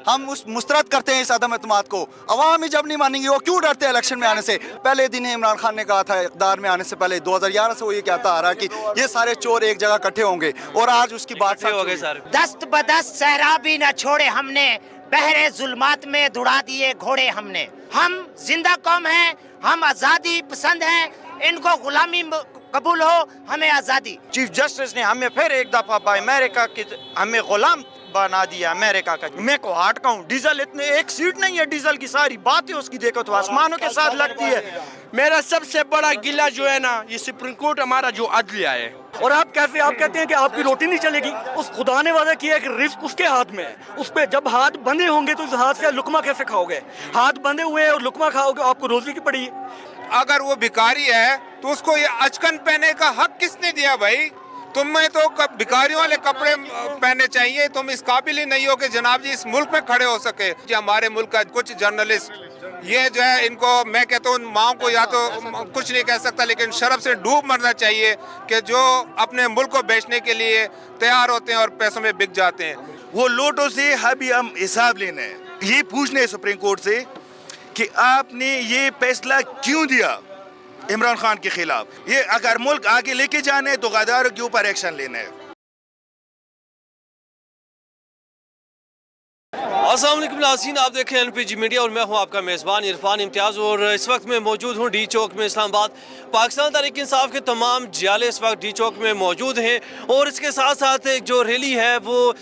हम मुस्तरद करते हैं इस अदम एतमाद को। अवाम ही जब नहीं मानेंगी, वो क्यों डरते हैं इलेक्शन में आने से? पहले दिन ही इमरान खान ने कहा था इक़्तिदार में आने से पहले 2011 से वो ये कहता आ रहा है कि ये सारे चोर एक जगह इकट्ठे होंगे, और आज उसकी बात हो गए सारे। दस्त बदस्त सहरा भी न छोड़े हमने, बहरे जुल्मात में दुड़ा दिए घोड़े हमने। हम जिंदा कौम हैं, हम आज़ादी पसंद हैं, इनको गुलामी कबूल हो, हमें आज़ादी। चीफ जस्टिस ने हमें फिर एक दफ़ा अमेरिका की हमें गुलाम बना दिया अमेरिका का। मैं को हार्ट का हूँ, डीजल इतने एक सीट नहीं है डीजल की, सारी बातें उसकी देखो तो आसमानों के साथ लगती है। मेरा सबसे बड़ा गिला जो है ना, ये सुप्रीम कोर्ट हमारा जो अदलिया है। और आप कहते हैं कि आपकी रोटी नहीं चलेगी। उस खुदा ने वादा किया है कि रिस्क उसके हाथ में है, उस पे जब हाथ बंधे होंगे तो उस हाथ से लुकमा कैसे खाओगे? हाथ बंधे हुए हैं और लुकमा खाओगे, आपको रोजी की पड़ी है। अगर वो भिखारी है तो उसको ये अचकन पहनने का हक किसने दिया भाई? तुम्हें तो भिखारियों वाले कपड़े पहनने चाहिए, तुम इस काबिल ही नहीं हो कि जनाब जी इस मुल्क में खड़े हो सके। हमारे मुल्क का कुछ जर्नलिस्ट ये जो है, इनको मैं कहता हूँ माओ को या तो कुछ नहीं कह सकता, लेकिन शर्म से डूब मरना चाहिए कि जो अपने मुल्क को बेचने के लिए तैयार होते हैं और पैसों में बिक जाते हैं। वो लोटो से अभी हम हिसाब लेना है, ये पूछना है सुप्रीम कोर्ट से कि आपने ये फैसला क्यों दिया इमरान खान के खिलाफ। ये अगर मुल्क आगे लेके जाना है तो गद्दारों के ऊपर एक्शन लेना है। अस्सलाम वालेकुम नाज़रीन, आप देख रहे हैं एनपीजी मीडिया और मैं हूं आपका मेज़बान इरफान इम्तियाज़। और इस वक्त मैं मौजूद हूं डी चौक में इस्लामाबाद। पाकिस्तान तहरीक इंसाफ के तमाम जियाले इस वक्त डी चौक में मौजूद हैं, और इसके साथ साथ एक जो रैली है वो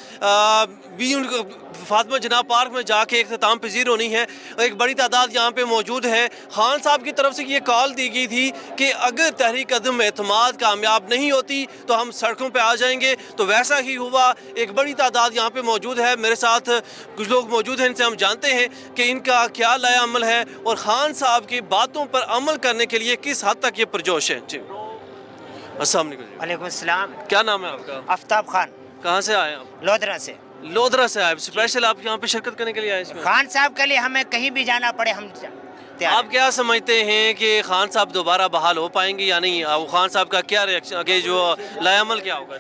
भी फातिमा जनाब पार्क में जाके इख्तिताम पजीर होनी है। एक बड़ी तादाद यहाँ पे मौजूद है। खान साहब की तरफ से ये कॉल दी गई थी कि अगर तहरीक अदम एतमाद कामयाब नहीं होती तो हम सड़कों पे आ जाएंगे, तो वैसा ही हुआ। एक बड़ी तादाद यहाँ पे मौजूद है, मेरे साथ कुछ लोग मौजूद हैं, इनसे हम जानते हैं कि इनका क्या लाया अमल है और खान साहब की बातों पर अमल करने के लिए किस हद तक ये पुरजोश है। जी अस्सलाम वालेकुम। वालेकुम अस्सलाम। क्या नाम है आपका? आफ्ताब खान। कहाँ से आए आप? लोधरा से। लोधरा से आए स्पेशल आप यहाँ पे शिरकत करने के लिए आए इसमें? खान साहब के लिए हमें कहीं भी जाना पड़े हम आप क्या समझते हैं कि खान साहब दोबारा बहाल हो पाएंगे या नहीं? खान साहब का क्या रिएक्शन, आगे जो लायामल क्या होगा?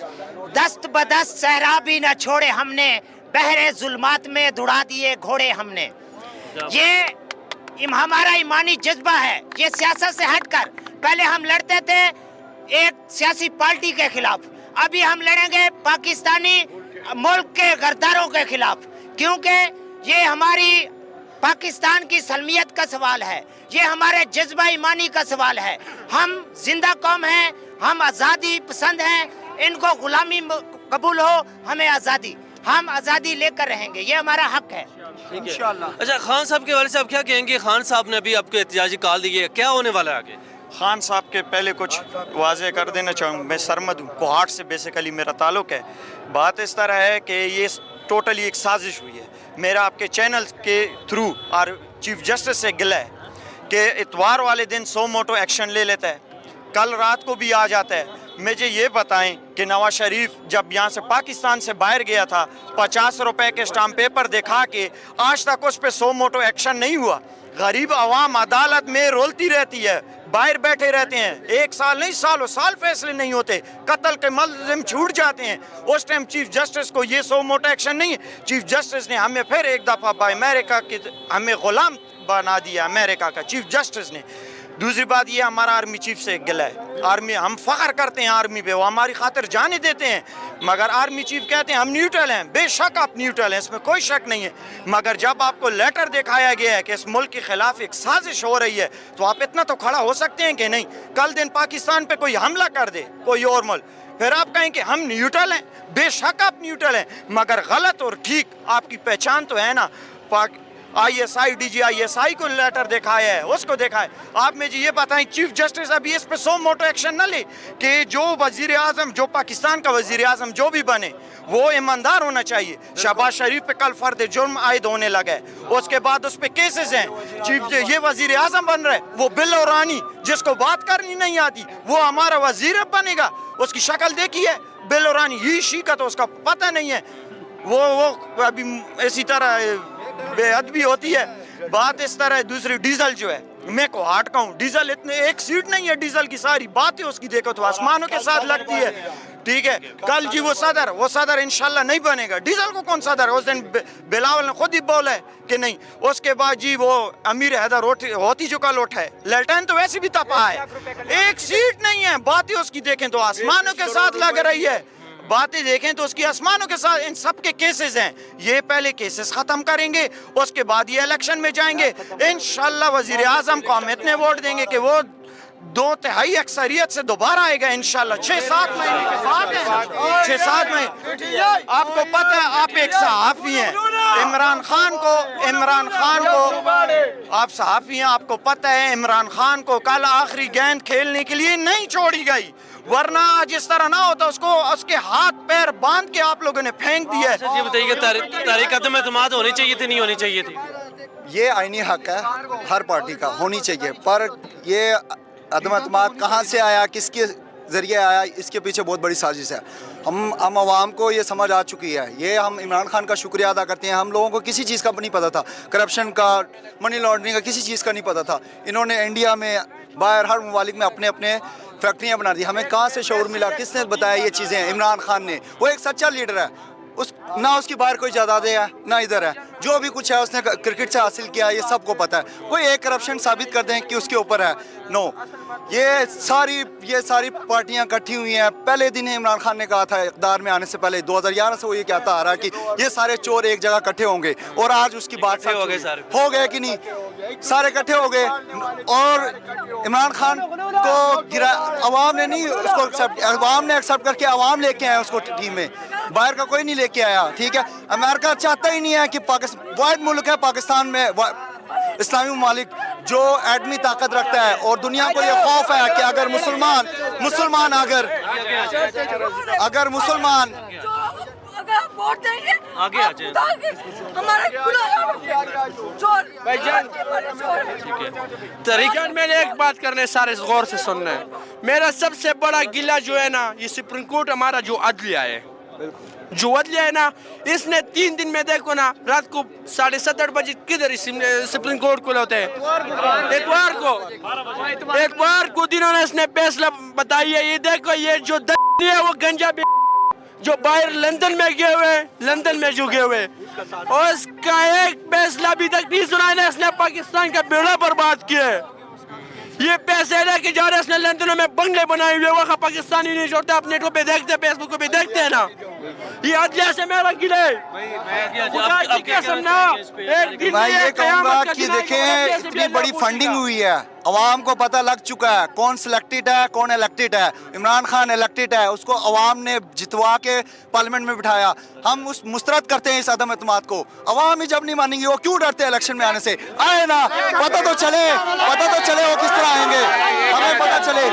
दस्त बदस्त सहरा भी न छोड़े हमने, बहरे जुल्मात में दुड़ा दिए घोड़े हमने। ये हमारा ईमानी जज्बा है। ये सियासत से हटकर पहले हम लड़ते थे एक सियासी पार्टी के खिलाफ, अभी हम लड़ेंगे पाकिस्तानी मुल्क के गद्दारों के खिलाफ, क्योंकि ये हमारी पाकिस्तान की सलमियत का सवाल है, ये हमारे जज्बा ईमानी का सवाल है। हम जिंदा कौम हैं, हम आज़ादी पसंद हैं, इनको गुलामी कबूल हो, हमें आज़ादी, हम आज़ादी लेकर रहेंगे, ये हमारा हक है इंशाअल्लाह। अच्छा, खान साहब के बारे में आप क्या कहेंगे? खान साहब ने अभी आपको एहतजाजी कॉल दी है, क्या होने वाला है आगे? खान साहब के पहले कुछ वाज़े कर देना चाहूँगा, मैं सरमद हूँ, कोहाट से बेसिकली मेरा ताल्लुक़ है। बात इस तरह है कि ये टोटली एक साजिश हुई है। मेरा आपके चैनल के थ्रू और चीफ जस्टिस से गिला है कि इतवार वाले दिन सो मोटो एक्शन ले लेता है, कल रात को भी आ जाता है। मुझे ये बताएं कि नवाज शरीफ जब यहाँ से पाकिस्तान से बाहर गया था, 50 रुपए के स्टाम्प पेपर दिखा के आज तक उस पर सो मोटो एक्शन नहीं हुआ। गरीब आवाम अदालत में रोलती रहती है, बाहर बैठे रहते हैं, एक साल नहीं सालों साल फैसले नहीं होते, कत्ल के मुलज़िम छूट जाते हैं। उस टाइम चीफ जस्टिस को ये सो मोटा एक्शन नहीं है। चीफ जस्टिस ने हमें फिर एक दफ़ा अमेरिका की हमें ग़ुलाम बना दिया अमेरिका का चीफ जस्टिस ने। दूसरी बात ये हमारा आर्मी चीफ से गिला है। आर्मी, हम फ़ख्र करते हैं आर्मी पे, वो हमारी खातिर जाने देते हैं, मगर आर्मी चीफ कहते हैं हम न्यूट्रल हैं। बेशक आप न्यूट्रल हैं, इसमें कोई शक नहीं है, मगर जब आपको लेटर दिखाया गया है कि इस मुल्क के ख़िलाफ़ एक साजिश हो रही है, तो आप इतना तो खड़ा हो सकते हैं कि नहीं। कल दिन पाकिस्तान पे कोई हमला कर दे कोई और मुल्क, फिर आप कहें कि हम न्यूट्रल हैं। बेशक आप न्यूट्रल हैं, मगर गलत और ठीक आपकी पहचान तो है ना। ISI DGISI को लेटर दिखाया है, उसको देखा है। आप मुझे ये बताएं, चीफ जस्टिस अभी इस पे सो मोटो एक्शन न ले कि जो वजीर आज़म, जो पाकिस्तान का वजीर आज़म जो भी बने वो ईमानदार होना चाहिए। शहबाज शरीफ पे कल फर्द जुर्म आयद होने लगा है, उसके बाद उस पर केसेस हैं। चीफ ये वजीर आज़म बन रहे, वो बिल और रानी जिसको बात करनी नहीं आती वो हमारा वजीर बनेगा। उसकी शक्ल देखी है, बिल और रानी, ये शी का तो उसका पता नहीं है। वो अभी इसी तरह बेअदबी होती है। बात इस तरह है। दूसरी डीजल जो है, मैं को हार्ट का हूँ, डीजल इतने एक सीट नहीं है डीजल की, सारी बातें उसकी देखो तो आसमानों के साथ लगती है। ठीक है। कल जी वो सदर इंशाल्लाह नहीं बनेगा। डीजल को कौन सदर? उस दिन बिलावल ने खुद ही बोला है कि नहीं। उसके बाद जी वो अमीर हैदर होती जो कल उठा है, ललटैन तो वैसे भी तपा है, एक सीट नहीं है। बातें उसकी देखें तो आसमानों के साथ लग रही है, बातें देखें तो उसकी आसमानों के साथ। इन सब के केसेस हैं, ये पहले केसेस खत्म करेंगे, उसके बाद ये इलेक्शन में जाएंगे। इंशाल्लाह वजीर आजम को हम इतने वोट देंगे कि वो 2/3 अक्सरियत से दोबारा आएगा इंशाल्लाह। 6-7 महीने की बात है, 6-7 महीने। आपको पता है, आप एक सहाफी हैं, इमरान खान को आप सहाफी हैं, आपको पता है इमरान खान को कल आखिरी गेंद खेलने के लिए नहीं छोड़ी गई, वरना आज इस तरह ना होता। उसको उसके हाथ पैर बांध के आप लोगों ने फेंक दिया है। ये बताइए कि तारीख अदम एतमाद होनी चाहिए थी, नहीं होनी चाहिए थी? ये आईनी हक है हर पार्टी का, होनी चाहिए, पर ये अदम एतमाद कहाँ से आया, किसके ज़रिए आया, इसके पीछे बहुत बड़ी साजिश है। हम आवाम को ये समझ आ चुकी है। ये हम इमरान खान का शुक्रिया अदा करते हैं। हम लोगों को किसी चीज़ का नहीं पता था, करप्शन का, मनी लॉन्ड्रिंग का, किसी चीज़ का नहीं पता था। इन्होंने इंडिया में बाहर हर ममालिक में अपने अपने फैक्ट्रियाँ बना दी। हमें कहाँ से शऊर मिला, किसने बताया ये चीज़ें? इमरान खान ने। वो एक सच्चा लीडर है, ना उसकी बाहर कोई जायदादें है ना इधर है, जो भी कुछ है उसने क्रिकेट से हासिल किया, ये सबको पता है। कोई एक करप्शन साबित कर दें कि उसके ऊपर है, नो। ये सारी पार्टियां इकट्ठी हुई हैं। पहले दिन ही इमरान खान ने कहा था, इक़्तिदार में आने से पहले 2011 से वो ये कहता आ रहा है कि ये सारे चोर एक जगह इकट्ठे होंगे, और आज उसकी बात हो गए सारे, हो गए कि नहीं? सारे इकट्ठे हो गए, और इमरान खान को गिरा अवाम ने नहीं, उसको अवाम ने एक्सेप्ट करके अवाम लेके आए उसको टीम में, बाहर का कोई नहीं लेके आया। ठीक है, अमेरिका चाहता ही नहीं है कि वाहिद मुल्क है पाकिस्तान में, इस्लामी ममालिक जो एटमी ताकत रखता है, और दुनिया को ये खौफ है कि अगर मुसलमान वोट देंगे आगे आ जाए, तरीका मैंने एक बात करने सारे गौर से सुनना है। मेरा सबसे बड़ा गिला जो है ना, ये सुप्रीम कोर्ट हमारा जो अदलिया है, जो अदलिया है ना, इसने 3 दिन में देखो ना, रात को 7:30 बजे किधर सुप्रीम कोर्ट को होते हैं, इतवार को दिनों ने इसने फैसला बताई है। ये देखो, ये जो है वो गंजा जो बाहर लंदन में गए हुए, और इसका एक फैसला अभी तक नहीं सुना है। इसने पाकिस्तान का बेड़ा बर्बाद किया है। ये पैसे लेके जा रहे हैं, इसने लंदन में बंगले बनाए हुए, वहाँ पाकिस्तानी नहीं छोड़ते, अपने पे देखते, फेसबुक पे देखते हैं ना। ये अदलिया से मेरा गिले, खुदा की कसम ना, एक दिन मैं ये कहूँगा कि देखें, इतनी बड़ी फंडिंग हुई है, अवाम को पता लग चुका है कौन सिलेक्टेड है, कौन इलेक्टेड है। इमरान खान इलेक्टेड है, उसको अवाम ने जितवा के पार्लियामेंट में बिठाया। हम उस मुस्तरद करते हैं इस अदम एतमाद को। अवाम ही जब नहीं मानेंगे, वो क्यों डरते हैं इलेक्शन में आने से? आए ना, पता तो चले वो किस तरह आएंगे, हमें पता चले।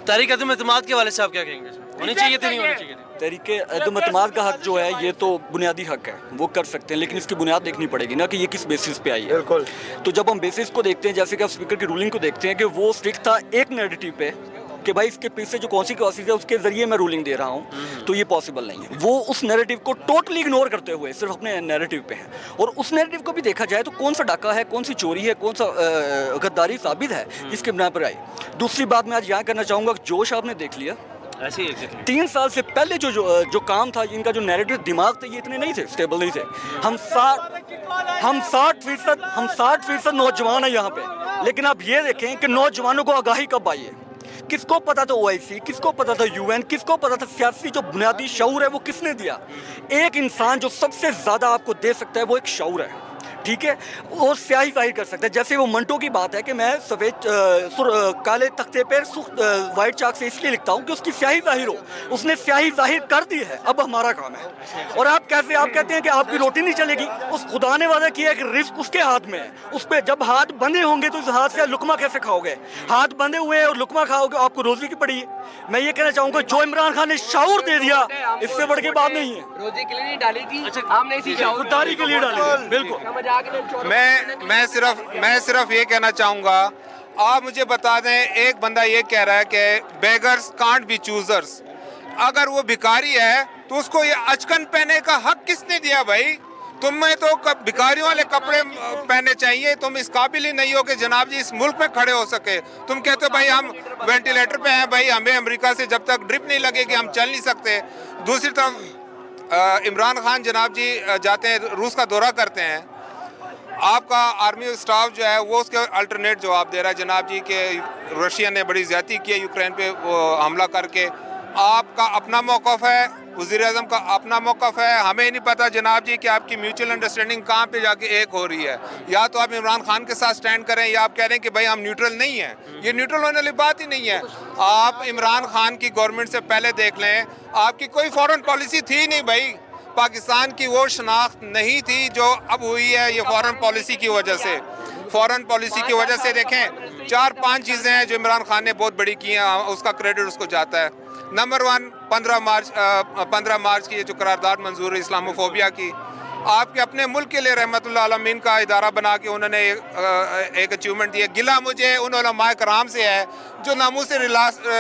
तारीख अदम एतमाद के वाले से आप क्या कहेंगे? होनी चाहिए थी, नहीं होनी चाहिए थी? तरीके अदम एतमाद का हक जो है, ये तो बुनियादी हक है, वो कर सकते हैं, लेकिन इसकी बुनियाद देखनी पड़ेगी ना कि ये किस बेसिस पे आई है। बिल्कुल। तो जब हम बेसिस को देखते हैं, जैसे कि आप स्पीकर की रूलिंग को देखते हैं कि वो स्टिक था एक नैरेटिव पे कि भाई इसके पीछे जो कॉन्सिक्वेंसेस है उसके जरिए मैं रूलिंग दे रहा हूँ, तो ये पॉसिबल नहीं है। वो उस नैरेटिव को टोटली इग्नोर करते हुए सिर्फ अपने नैरेटिव पे है। और उस नैरेटिव को भी देखा जाए तो कौन सा डाका है, कौन सी चोरी है, कौन सा गद्दारी साबित है, इसके बिना पर आई। दूसरी बात मैं आज यहाँ करना चाहूँगा, जोश आपने देख लिया, 3 साल से पहले जो काम था, इनका जो नैरेटिव दिमाग थे, ये इतने नहीं थे, स्टेबल नहीं थे। हम 60% नौजवान हैं यहाँ पे, लेकिन आप ये देखें कि नौजवानों को आगाही कब आई है? किसको पता था OIC, किसको पता था UN, किसको पता था सियासी जो बुनियादी शऊर है वो किसने दिया? एक इंसान जो सबसे ज़्यादा आपको दे सकता है वो एक शऊर है, ठीक है, और स्याही जाहिर कर सकता है। जैसे वो मंटो की बात है कि मैं सफ़ेद काले तख्ते पर वाइट चाक से इसलिए लिखता हूँ कि उसकी स्याही जाहिर हो। उसने स्याही जाहिर कर दी है, अब हमारा काम है। और आप कहते हैं कि आपकी रोटी नहीं चलेगी। उस खुदा ने वादा किया कि रिस्क उसके हाथ में है, उस पर जब हाथ बंधे होंगे तो उस हाथ से लुकमा कैसे खाओगे? हाथ बंधे हुए हैं और लुकमा खाओगे, आपको रोजी की पड़ी है। मैं ये कहना चाहूँगा, जो इमरान खान ने शऊर दे दिया, इससे बढ़ के बात नहीं है। रोजी के लिए नहीं डाली थी, हमने इसी खुदारी के लिए डाली, बिल्कुल। मैं सिर्फ ये कहना चाहूँगा, आप मुझे बता दें, एक बंदा ये कह रहा है कि बेगर्स कांट बी चूजर्स। अगर वो भिखारी है तो उसको ये अचकन पहने का हक किसने दिया भाई? तुम्हें तो भिखारियों वाले कपड़े पहनने चाहिए, तुम इस काबिल ही नहीं हो कि जनाब जी इस मुल्क में खड़े हो सके। तुम कहते हो भाई हम वेंटिलेटर पे हैं, भाई हमें अमेरिका से जब तक ड्रिप नहीं लगेगी हम चल नहीं सकते। दूसरी तरफ इमरान खान जनाब जी जाते हैं, रूस का दौरा करते हैं, आपका आर्मी स्टाफ जो है वो उसके अल्टरनेट जवाब दे रहा है जनाब जी के रशिया ने बड़ी ज़्यादती की है यूक्रेन पे हमला करके। आपका अपना मौक़िफ़ है, वज़ीर-ए-आज़म का अपना मौक़िफ़ है, हमें नहीं पता जनाब जी कि आपकी म्यूचुअल अंडरस्टैंडिंग कहाँ पे जाके एक हो रही है। या तो आप इमरान खान के साथ स्टैंड करें या आप कह रहे हैं कि भाई हम न्यूट्रल नहीं हैं। ये न्यूट्रल होने वाली बात ही नहीं है। आप इमरान खान की गवर्नमेंट से पहले देख लें, आपकी कोई फॉरेन पॉलिसी थी नहीं भाई। पाकिस्तान की वो शनाख्त नहीं थी जो अब हुई है, ये फॉरेन पॉलिसी की वजह से। फॉरेन पॉलिसी की वजह से देखें 4-5 चीज़ें हैं जो इमरान खान ने बहुत बड़ी की हैं, उसका क्रेडिट उसको जाता है। नंबर 1, 15 मार्च की ये जो करारदाद मंजूर है इस्लामोफोबिया की, आपके अपने मुल्क के लिए रहमतुल्लाह अलमीन का इदारा बना के उन्होंने एक अचीवमेंट दिया। गिला मुझे उन उलमाए कराम से है जो नामूस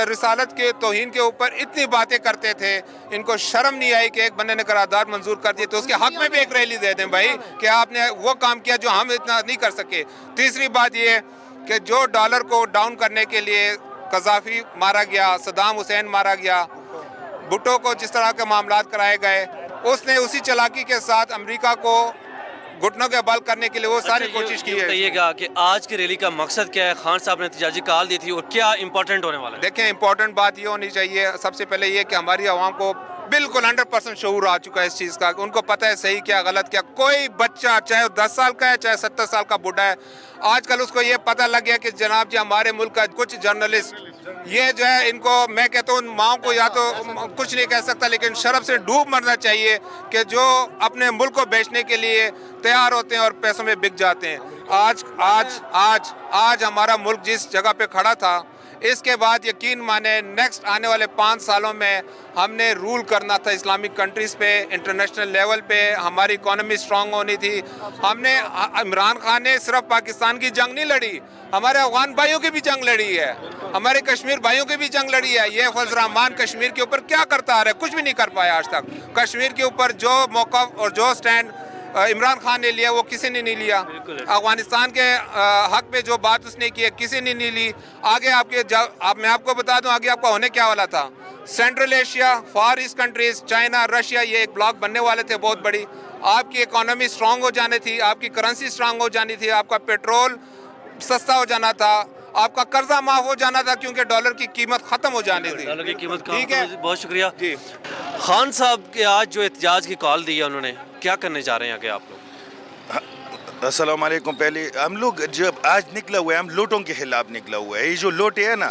रिसालत के तौहीन के ऊपर इतनी बातें करते थे, इनको शर्म नहीं आई कि एक बंदे ने करारदाद मंजूर कर दी तो उसके हक में भी एक रैली दे दें भाई कि आपने वो काम किया जो हम इतना नहीं कर सके। तीसरी बात ये कि जो डॉलर को डाउन करने के लिए कज़ाफ़ी मारा गया, सद्दाम हुसैन मारा गया, भुट्टो को जिस तरह के मामलात कराए गए, उसने उसी चालाकी के साथ अमेरिका को घुटनों के बल करने के लिए वो सारी कोशिश की है। बताइएगा कि आज की रैली का मकसद क्या है, खान साहब ने एहतजाजी कॉल दी थी और क्या इंपॉर्टेंट होने वाला है? देखें, इंपॉर्टेंट बात ये होनी चाहिए सबसे पहले ये कि हमारी आवाम को बिल्कुल 100% शऊर आ चुका है इस चीज़ का, उनको पता है सही क्या गलत क्या। कोई बच्चा चाहे 10 साल का है चाहे 70 साल का बूढ़ा है, आजकल उसको ये पता लग गया कि जनाब जी हमारे मुल्क का कुछ जर्नलिस्ट ये जो है, इनको मैं कहता हूँ माओ को या तो कुछ नहीं कह सकता लेकिन शर्म से डूब मरना चाहिए कि जो अपने मुल्क को बेचने के लिए तैयार होते हैं और पैसों में बिक जाते हैं। आज हमारा मुल्क जिस जगह पे खड़ा था, इसके बाद यकीन माने नेक्स्ट आने वाले 5 सालों में हमने रूल करना था इस्लामिक कंट्रीज़ पे, इंटरनेशनल लेवल पे हमारी इकोनॉमी स्ट्रांग होनी थी। हमने इमरान खान ने सिर्फ पाकिस्तान की जंग नहीं लड़ी, हमारे अफगान भाइयों की भी जंग लड़ी है, हमारे कश्मीर भाइयों की भी जंग लड़ी है। ये फजल रहमान कश्मीर के ऊपर क्या करता आ रहा है, कुछ भी नहीं कर पाया आज तक। कश्मीर के ऊपर जो मौक़िफ़ और जो स्टैंड इमरान खान ने लिया वो किसी ने नहीं लिया। अफगानिस्तान के हक में जो बात उसने की है किसी ने नहीं ली। आगे मैं आपको बता दूं आगे आपका होने क्या वाला था। सेंट्रल एशिया, फार ईस्ट कंट्रीज, चाइना, रशिया, ये एक ब्लॉक बनने वाले थे बहुत बड़ी। आपकी इकोनॉमी स्ट्रांग हो जानी थी, आपकी करेंसी स्ट्रांग हो जानी थी, आपका पेट्रोल सस्ता हो जाना था, आपका कर्जा माफ हो जाना था क्योंकि डॉलर की कीमत खत्म हो जानी थी। डॉलर की कीमत कम। ठीक है, बहुत शुक्रिया जी। खान साहब के आज जो एहतजाज की कॉल दी है उन्होंने, क्या करने जा रहे हैं आगे आप लोग? अस्सलाम वालेकुम। पहले हम लोग जब आज निकला हुआ है, हम लोटों के खिलाफ निकला हुआ है। ये जो लोटे है ना,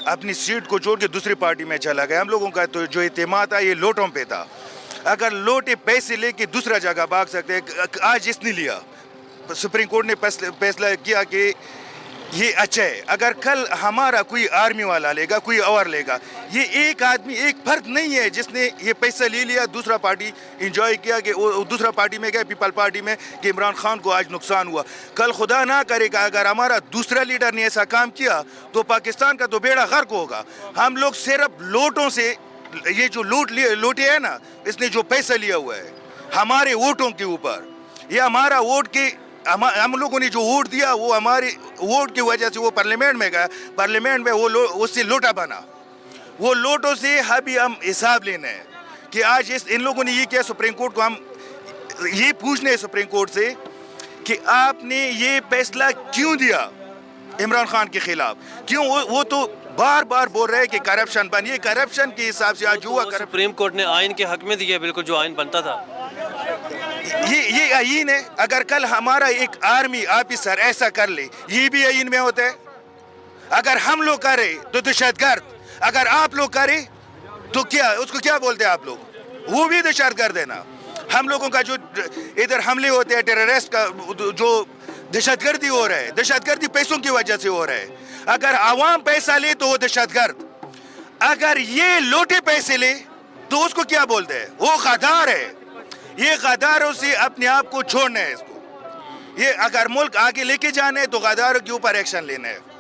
अपनी सीट को छोड़ के दूसरी पार्टी में चला गया। हम लोगों का तो जो इत्तेमाद था ये लोटों पे था। अगर लोटे पैसे लेके दूसरा जगह भाग सकते हैं, आज इसने लिया, सुप्रीम कोर्ट ने फैसला किया कि ये अच्छा है। अगर कल हमारा कोई आर्मी वाला लेगा, कोई और लेगा, ये एक आदमी, एक फर्द नहीं है जिसने ये पैसा ले लिया, दूसरा पार्टी इंजॉय किया कि वो दूसरा पार्टी में गया, पीपल पार्टी में, कि इमरान खान को आज नुकसान हुआ। कल खुदा ना करेगा अगर हमारा दूसरा लीडर ने ऐसा काम किया तो पाकिस्तान का तो बेड़ा गर्क होगा। हम लोग सिर्फ लोटों से, ये जो लोटे है ना, इसने जो पैसा लिया हुआ है हमारे वोटों के ऊपर, ये हमारा वोट के हम लोगों ने जो वोट दिया वो हमारे वोट की वजह से वो पार्लियामेंट में गया, पार्लियामेंट में वो उससे लोटा बना। वो लोटों से अभी हम हिसाब लेना है कि आज इन लोगों ने ये किया। सुप्रीम कोर्ट को हम ये पूछने हैं सुप्रीम कोर्ट से कि आपने ये फैसला क्यों दिया इमरान खान के खिलाफ, क्यों? वो तो बार बार बोल रहे हैं कि करप्शन बन, ये करप्शन के हिसाब से आज हुआ। सुप्रीम कोर्ट ने आइन के हक में दिया, बिल्कुल जो आइन बनता था। ये आइन है। अगर कल हमारा एक आर्मी ऑफिसर ऐसा कर ले, ये भी आइन में होता है। अगर हम लोग करें तो दहशतगर्द, अगर आप लोग करें तो क्या, उसको क्या बोलते हैं आप लोग? वो भी दहशतगर्द है ना। हम लोगों का जो इधर हमले होते हैं, टेररिस्ट का जो दहशतगर्दी हो रहा है, दहशतगर्दी पैसों की वजह से हो रहा है। अगर आवाम पैसा ले तो वो दहशतगर्द, अगर ये लोटे पैसे ले तो उसको क्या बोलते हैं? वो गद्दार है। ये गद्दारों से अपने आप को छोड़ना है इसको। ये अगर मुल्क आगे लेके जाना है तो गद्दारों के ऊपर एक्शन लेना है।